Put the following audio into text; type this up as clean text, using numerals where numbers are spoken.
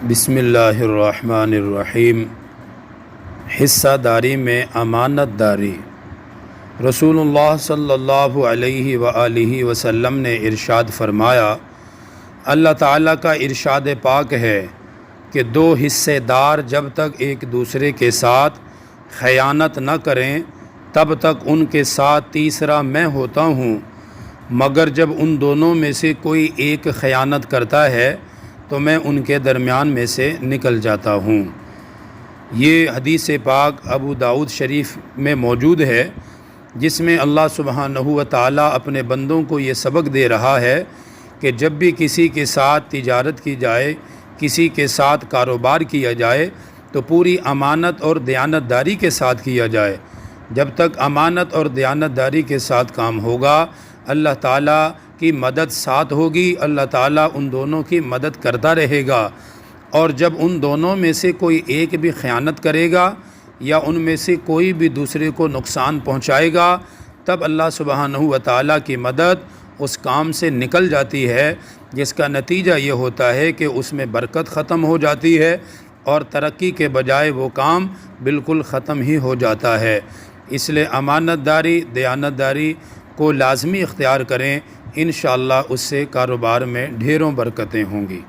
بسم اللہ الرحمن الرحیم۔ حصہ داری میں امانت داری۔ رسول اللہ صلی اللہ علیہ وآلہ وسلم نے ارشاد فرمایا، اللہ تعالیٰ کا ارشاد پاک ہے کہ دو حصے دار جب تک ایک دوسرے کے ساتھ خیانت نہ کریں تب تک ان کے ساتھ تیسرا میں ہوتا ہوں، مگر جب ان دونوں میں سے کوئی ایک خیانت کرتا ہے تو میں ان کے درمیان میں سے نکل جاتا ہوں۔ یہ حدیث پاک ابو داؤد شریف میں موجود ہے، جس میں اللہ سبحانہ و تعالیٰ اپنے بندوں کو یہ سبق دے رہا ہے کہ جب بھی کسی کے ساتھ تجارت کی جائے، کسی کے ساتھ کاروبار کیا جائے تو پوری امانت اور دیانت داری کے ساتھ کیا جائے۔ جب تک امانت اور دیانت داری کے ساتھ کام ہوگا، اللہ تعالیٰ کی مدد ساتھ ہوگی، اللہ تعالیٰ ان دونوں کی مدد کرتا رہے گا۔ اور جب ان دونوں میں سے کوئی ایک بھی خیانت کرے گا یا ان میں سے کوئی بھی دوسرے کو نقصان پہنچائے گا، تب اللہ سبحانہ و تعالیٰ کی مدد اس کام سے نکل جاتی ہے، جس کا نتیجہ یہ ہوتا ہے کہ اس میں برکت ختم ہو جاتی ہے اور ترقی کے بجائے وہ کام بالکل ختم ہی ہو جاتا ہے۔ اس لیے امانت داری، دیانت داری کو لازمی اختیار کریں، انشاءاللہ اس سے کاروبار میں ڈھیروں برکتیں ہوں گی۔